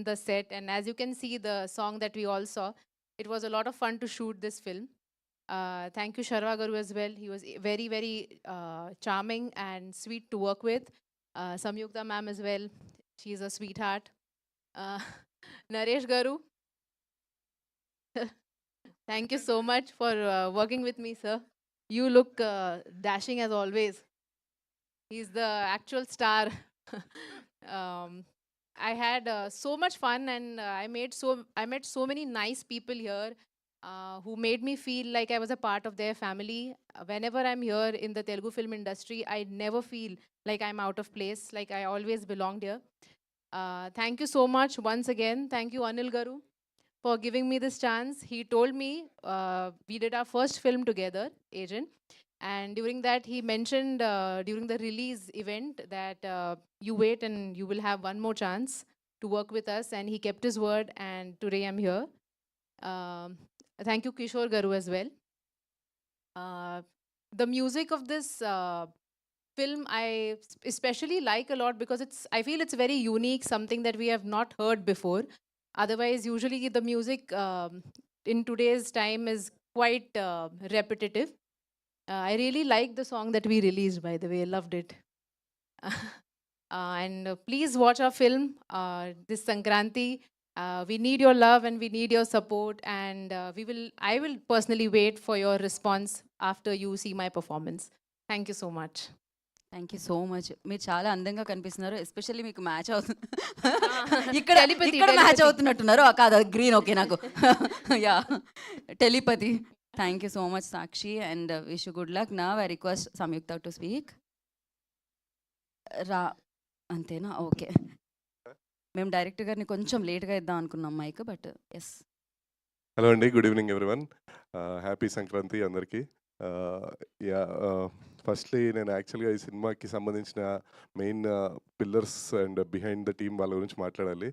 the set. And as you can see, the song that we all saw, it was a lot of fun to shoot this film. Thank you, Sharva Garu, as well. He was very, very charming and sweet to work with. Samyukta ma'am as well. She's a sweetheart. Uh, Naresh Garu, thank you so much for working with me, sir. You look dashing as always. He's the actual star. um, I had so much fun, and I met so many nice people here who made me feel like I was a part of their family. Whenever I'm here in the Telugu film industry, I never feel like I'm out of place. Like I always belonged here. Thank you so much once again. Thank you, Anil Garu, for giving me this chance. He told me we did our first film together, Agent, and during that he mentioned during the release event that you wait and you will have one more chance to work with us, and he kept his word. And today I'm here. Um, Thank you, Kishore Garu, as well. Uh, the music of this film I especially like a lot because I feel it's very unique, something that we have not heard before. Otherwise, usually the music in today's time is quite repetitive. I really like the song that we released, by the way. I loved it. And please watch our film this Sankranti. We need your love and we need your support. And I will personally wait for your response after you see my performance. Thank you so much. Thank you so much. మీరు చాలా అందంగా కనిపిస్తున్నారు. Especially మీకు match అవుతుంది. ఇక్కడ Telepathy, ఇక్కడ match telepathy. అవుతున్నట్టున్నారు. కాదు, గ్రీన్ ఓకే నాకు. Yeah, telepathy. Thank you so much Sakshi and wish you good luck. నా I request Samyuktha to speak. రా, అంతేనా? ఓకే. మేము డైరెక్టర్ గారిని కొంచెం లేట్గా ఇద్దాం అనుకున్నాం మైక్, బట్ ఎస్. హలో అండి, good evening everyone. Happy Sankranti అందరికీ. యా, ఫస్ట్లీ నేను యాక్చువల్గా ఈ సినిమాకి సంబంధించిన main pillars and behind the team వాళ్ళ గురించి మాట్లాడాలి.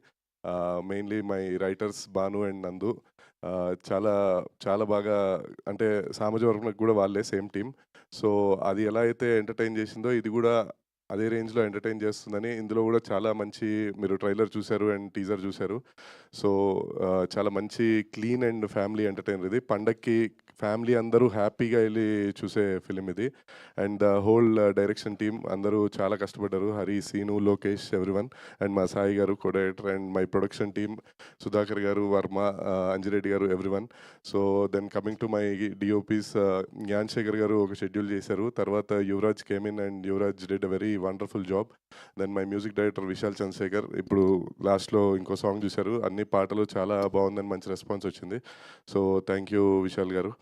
Mainly my writers Bhanu and నందు. చాలా చాలా బాగా, అంటే సామాజిక కూడా వాళ్ళే సేమ్ టీమ్. సో అది ఎలా అయితే ఎంటర్టైన్ చేసిందో ఇది కూడా అదే రేంజ్లో ఎంటర్టైన్ చేస్తుందని. ఇందులో కూడా చాలా మంచి, మీరు ట్రైలర్ చూశారు అండ్ టీజర్ చూశారు. సో చాలా మంచి క్లీన్ అండ్ ఫ్యామిలీ ఎంటర్టైనర్ ఇది. పండక్కి ఫ్యామిలీ అందరూ హ్యాపీగా వెళ్ళి చూసే ఫిలిం ఇది. And the whole direction team అందరూ చాలా కష్టపడ్డారు. హరి, సీను, లోకేష్, ఎవ్రీవన్. అండ్ మా సాయి గారు co director, and my production team Sudhakar గారు, వర్మ, అంజిరెడ్డి గారు, everyone. So then coming to my DOPs, Gnan Shekar గారు ఒక షెడ్యూల్ చేశారు. తర్వాత Yuvraj came in and Yuvraj did a very wonderful job. Then my music director Vishal Chandrasekhar. ఇప్పుడు లాస్ట్లో ఇంకో సాంగ్ చూశారు, అన్ని పాటలు చాలా బాగుందని మంచి రెస్పాన్స్ వచ్చింది. సో థ్యాంక్ యూ విశాల్ గారు.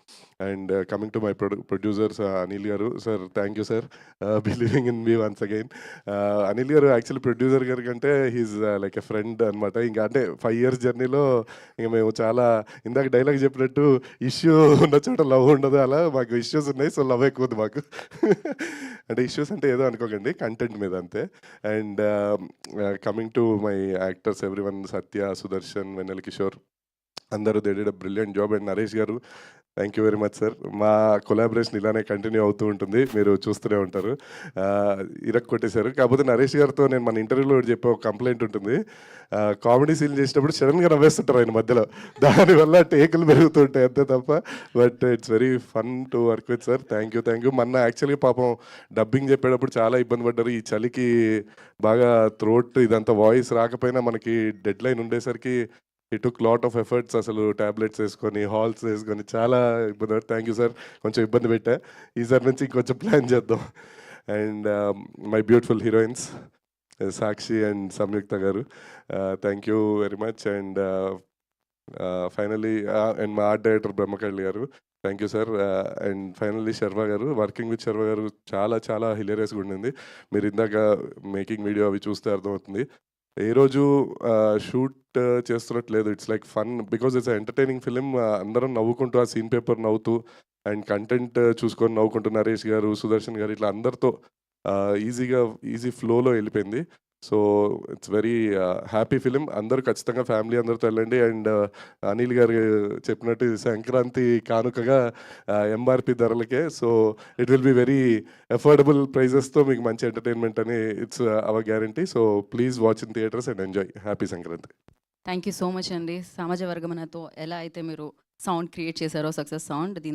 And coming to my producers Anil గారు. Sir thank you sir, believing in me once again. Anil గారు యాక్చువల్లీ ప్రొడ్యూసర్ గారి కంటే హీజ్ లైక్ ఎ ఫ్రెండ్ అనమాట. ఇంకా అంటే 5 years జర్నీలో ఇంకా మేము చాలా, ఇందాక డైలాగ్ చెప్పినట్టు ఇష్యూ ఉన్న చోట లవ్ ఉండదు, అలా మాకు ఇష్యూస్ ఉన్నాయి. సో లవ్ ఎక్కువ ఉంది మాకు. అంటే ఇష్యూస్ అంటే ఏదో అనుకోకండి, కంటెంట్ మీద అంతే. And coming to my actors everyone, Satya, Sudarshan, Vennela Kishore, అందరూ they did a brilliant job. And Naresh గారు, thank you very much sir. మా కొలాబరేషన్ ఇలానే కంటిన్యూ అవుతూ ఉంటుంది, మీరు చూస్తూనే ఉంటారు. ఇరక్ కొట్టేశారు. కాకపోతే నరేష్ గారితో నేను మన ఇంటర్వ్యూలో చెప్పే ఒక కంప్లైంట్ ఉంటుంది. కామెడీ సీన్ చేసేటప్పుడు సడన్గా నవ్వేస్తుంటారు ఆయన మధ్యలో, దానివల్ల టేకులు పెరుగుతుంటాయి అంతే తప్ప. But it's very fun to work with sir. Thank you. మొన్న యాక్చువల్గా పాపం డబ్బింగ్ చెప్పేటప్పుడు చాలా ఇబ్బంది పడ్డారు. ఈ చలికి బాగా థ్రోట్ ఇదంతా వాయిస్ రాకపోయినా మనకి డెడ్ లైన్ ఉండేసరికి ఈ టుక్ లాట్ ఆఫ్ ఎఫర్ట్స్. అసలు ట్యాబ్లెట్స్ వేసుకొని, హాల్స్ వేసుకొని చాలా ఇబ్బంది. థ్యాంక్ యూ సార్, కొంచెం ఇబ్బంది పెట్టా. ఈసారి నుంచి ఇంకొంచెం ప్లాన్ చేద్దాం. And my beautiful heroines Sakshi and Samyuktha గారు, thank you very much. And finally and మా ఆర్ట్ డైరెక్టర్ బ్రహ్మకళ్ళి గారు, thank you sir. And finally Sharva గారు, వర్కింగ్ విత్ శర్వ గారు చాలా చాలా హిలేరియస్గా ఉండింది. మీరు ఇందాక మేకింగ్ వీడియో అవి చూస్తే అర్థమవుతుంది. ఏ రోజు షూట్ చేస్తున్నట్లేదు. It's like fun because it's entertaining film. అందరం నవ్వుకుంటూ ఆ సీన్ పేపర్ నవ్వుతూ అండ్ కంటెంట్ చూసుకొని నవ్వుకుంటూ నరేష్ గారు, సుదర్శన్ గారు, ఇట్లా అందరితో ఈజీ ఫ్లోలో వెళ్ళిపోయింది. So it's very happy film. అందరూ ఖచ్చితంగా ఫ్యామిలీ అందరితో వెళ్ళండి. అండ్ అనిల్ గారు చెప్పినట్టు సంక్రాంతి కానుకగా ఎంఆర్పి ధరలకే. So it will be very affordable ప్రైజెస్తో మీకు మంచి ఎంటర్టైన్మెంట్ అని it's our guarantee. So please watch in theatres and enjoy. Happy Sankranti. Thank you so much అండి. సమాజ వర్గమనతో ఎలా అయితే మీరు సౌండ్ క్రియేట్ చేశారో సక్సెస్ సౌండ్, దీని